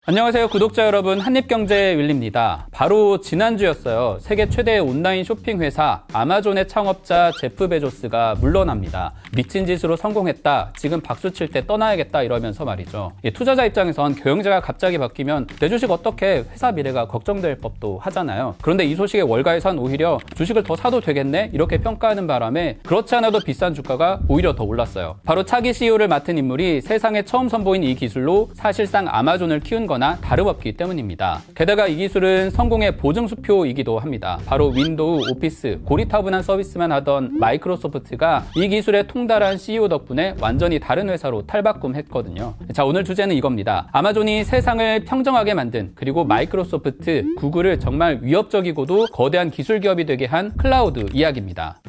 안녕하세요 구독자 여러분, 한입경제 윌리입니다. 바로 지난주였어요. 세계 최대 온라인 쇼핑 회사 아마존의 창업자 제프 베조스가 물러납니다. 미친 짓으로 성공했다, 지금 박수 칠 때 떠나야겠다 이러면서 말이죠. 투자자 입장에선 경영자가 갑자기 바뀌면 내 주식 어떻게 회사 미래가 걱정될 법도 하잖아요. 그런데 이 소식에 월가에선 오히려 주식을 더 사도 되겠네 이렇게 평가하는 바람에 그렇지 않아도 비싼 주가가 오히려 더 올랐어요. 바로 차기 CEO를 맡은 인물이 세상에 처음 선보인 이 기술로 사실상 아마존을 키운 거나 다름없기 때문입니다. 게다가 이 기술은 성공의 보증수표이기도 합니다. 바로 윈도우, 오피스, 고리타분한 서비스만 하던 마이크로소프트가 이 기술에 통달한 CEO 덕분에 완전히 다른 회사로 탈바꿈했거든요. 자, 오늘 주제는 이겁니다. 아마존이 세상을 평정하게 만든, 그리고 마이크로소프트, 구글을 정말 위협적이고도 거대한 기술 기업이 되게 한 클라우드 이야기입니다.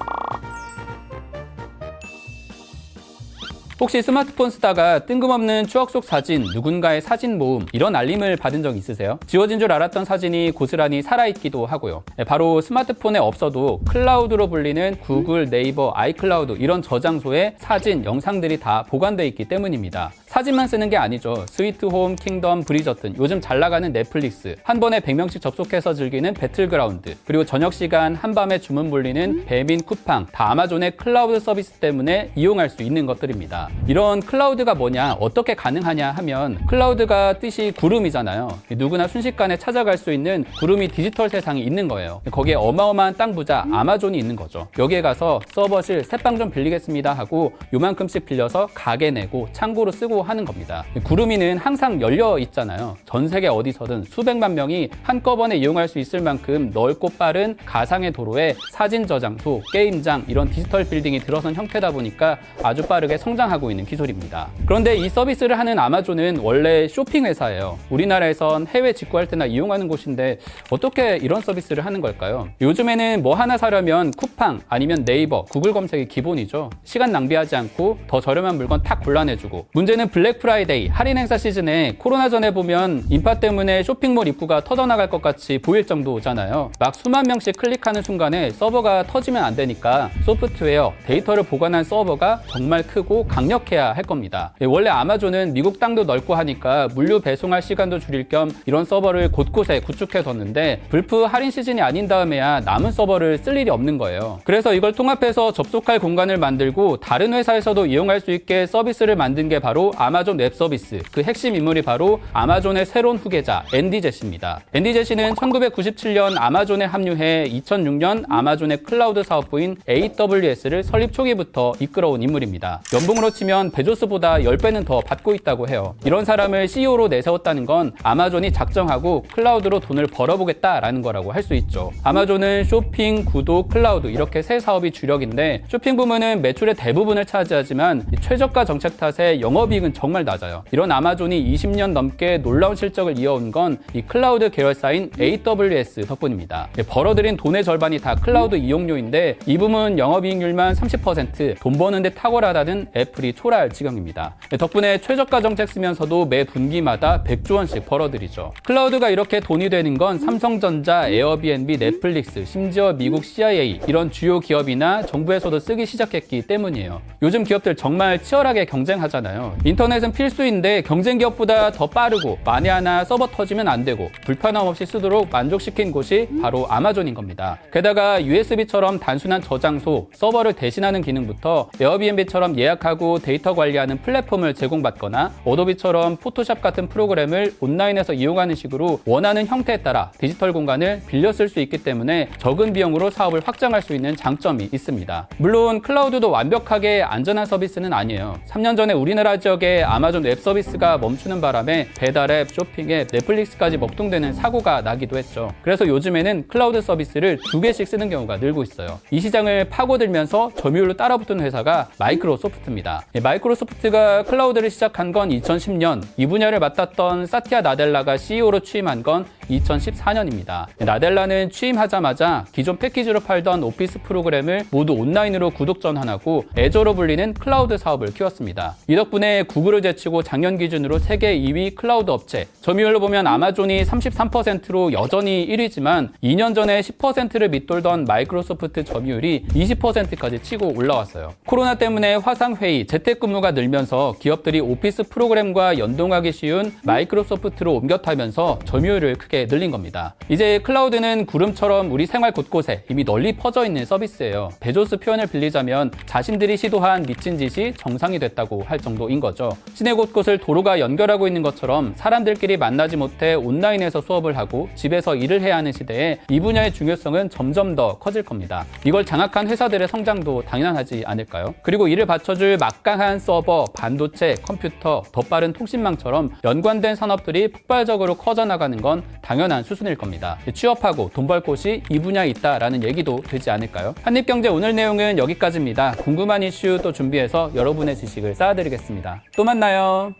혹시 스마트폰 쓰다가 뜬금없는 추억 속 사진, 누군가의 사진 모음 이런 알림을 받은 적 있으세요? 지워진 줄 알았던 사진이 고스란히 살아있기도 하고요. 바로 스마트폰에 없어도 클라우드로 불리는 구글, 네이버, 아이클라우드 이런 저장소에 사진, 영상들이 다 보관되어 있기 때문입니다. 사진만 쓰는 게 아니죠. 스위트홈, 킹덤, 브리저튼, 요즘 잘 나가는 넷플릭스, 한 번에 100명씩 접속해서 즐기는 배틀그라운드, 그리고 저녁 시간 한밤에 주문 불리는 배민, 쿠팡, 다 아마존의 클라우드 서비스 때문에 이용할 수 있는 것들입니다. 이런 클라우드가 뭐냐, 어떻게 가능하냐 하면, 클라우드가 뜻이 구름이잖아요. 누구나 순식간에 찾아갈 수 있는 구름이 디지털 세상이 있는 거예요. 거기에 어마어마한 땅 부자 아마존이 있는 거죠. 여기에 가서 서버실 새빵 좀 빌리겠습니다 하고 요만큼씩 빌려서 가게 내고 창고로 쓰고 하는 겁니다. 구름이는 항상 열려 있잖아요. 전 세계 어디서든 수백만 명이 한꺼번에 이용할 수 있을 만큼 넓고 빠른 가상의 도로에 사진 저장소, 게임장 이런 디지털 빌딩이 들어선 형태다 보니까 아주 빠르게 성장하고 있는 기술입니다. 그런데 이 서비스를 하는 아마존은 원래 쇼핑 회사예요. 우리나라에선 해외 직구할 때나 이용하는 곳인데 어떻게 이런 서비스를 하는 걸까요? 요즘에는 뭐 하나 사려면 쿠팡 아니면 네이버, 구글 검색이 기본이죠. 시간 낭비하지 않고 더 저렴한 물건 탁 골라내주고, 문제는 블랙 프라이데이, 할인 행사 시즌에 코로나 전에 보면 인파 때문에 쇼핑몰 입구가 터져나갈 것 같이 보일 정도잖아요. 막 수만 명씩 클릭하는 순간에 서버가 터지면 안 되니까 소프트웨어, 데이터를 보관한 서버가 정말 크고 강력해야 할 겁니다. 원래 아마존은 미국 땅도 넓고 하니까 물류 배송할 시간도 줄일 겸 이런 서버를 곳곳에 구축해뒀는데, 불프 할인 시즌이 아닌 다음에야 남은 서버를 쓸 일이 없는 거예요. 그래서 이걸 통합해서 접속할 공간을 만들고 다른 회사에서도 이용할 수 있게 서비스를 만든 게 바로 아마존 웹 서비스. 그 핵심 인물이 바로 아마존의 새로운 후계자 앤디 제시입니다. 앤디 제시는 1997년 아마존에 합류해 2006년 아마존의 클라우드 사업부인 AWS를 설립 초기부터 이끌어온 인물입니다. 연봉으로 치면 베조스보다 10배는 더 받고 있다고 해요. 이런 사람을 CEO로 내세웠다는 건 아마존이 작정하고 클라우드로 돈을 벌어보겠다라는 거라고 할 수 있죠. 아마존은 쇼핑, 구독, 클라우드 이렇게 세 사업이 주력인데, 쇼핑 부문은 매출의 대부분을 차지하지만 최저가 정책 탓에 영업이익은 정말 낮아요. 이런 아마존이 20년 넘게 놀라운 실적을 이어온 건 이 클라우드 계열사인 AWS 덕분입니다. 벌어들인 돈의 절반이 다 클라우드 이용료인데, 이 부문 영업이익률만 30%, 돈 버는데 탁월하다는 애플이 초라할 지경입니다. 덕분에 최저가 정책 쓰면서도 매 분기마다 100조 원씩 벌어들이죠. 클라우드가 이렇게 돈이 되는 건 삼성전자, 에어비앤비, 넷플릭스, 심지어 미국 CIA 이런 주요 기업이나 정부에서도 쓰기 시작했기 때문이에요. 요즘 기업들 정말 치열하게 경쟁하잖아요. 인터넷은 필수인데 경쟁 기업보다 더 빠르고, 만에 하나 서버 터지면 안 되고 불편함 없이 쓰도록 만족시킨 곳이 바로 아마존인 겁니다. 게다가 USB처럼 단순한 저장소, 서버를 대신하는 기능부터 에어비앤비처럼 예약하고 데이터 관리하는 플랫폼을 제공받거나, 어도비처럼 포토샵 같은 프로그램을 온라인에서 이용하는 식으로 원하는 형태에 따라 디지털 공간을 빌려 쓸 수 있기 때문에 적은 비용으로 사업을 확장할 수 있는 장점이 있습니다. 물론 클라우드도 완벽하게 안전한 서비스는 아니에요. 3년 전에 우리나라 지역에 아마존 웹 서비스가 멈추는 바람에 배달앱, 쇼핑앱, 넷플릭스까지 먹통되는 사고가 나기도 했죠. 그래서 요즘에는 클라우드 서비스를 2개씩 쓰는 경우가 늘고 있어요. 이 시장을 파고들면서 점유율로 따라붙은 회사가 마이크로소프트입니다. 마이크로소프트가 클라우드를 시작한 건 2010년, 이 분야를 맡았던 사티아 나델라가 CEO로 취임한 건 2014년입니다. 나델라는 취임하자마자 기존 패키지로 팔던 오피스 프로그램을 모두 온라인으로 구독 전환하고 애저로 불리는 클라우드 사업을 키웠습니다. 이 덕분에 구글을 제치고 작년 기준으로 세계 2위 클라우드 업체, 점유율로 보면 아마존이 33%로 여전히 1위지만 2년 전에 10%를 밑돌던 마이크로소프트 점유율이 20%까지 치고 올라왔어요. 코로나 때문에 화상회의, 재택근무가 늘면서 기업들이 오피스 프로그램과 연동하기 쉬운 마이크로소프트로 옮겨 타면서 점유율을 크게 늘린 겁니다. 이제 클라우드는 구름처럼 우리 생활 곳곳에 이미 널리 퍼져 있는 서비스예요. 베조스 표현을 빌리자면 자신들이 시도한 미친 짓이 정상이 됐다고 할 정도인 거죠. 시내 곳곳을 도로가 연결하고 있는 것처럼 사람들끼리 만나지 못해 온라인에서 수업을 하고 집에서 일을 해야 하는 시대에 이 분야의 중요성은 점점 더 커질 겁니다. 이걸 장악한 회사들의 성장도 당연하지 않을까요? 그리고 이를 받쳐줄 막강한 서버, 반도체, 컴퓨터, 더 빠른 통신망처럼 연관된 산업들이 폭발적으로 커져나가는 건 당연한 수순일 겁니다. 취업하고 돈 벌 곳이 이 분야에 있다라는 얘기도 되지 않을까요? 한입경제 오늘 내용은 여기까지입니다. 궁금한 이슈 또 준비해서 여러분의 지식을 쌓아드리겠습니다. 또 만나요.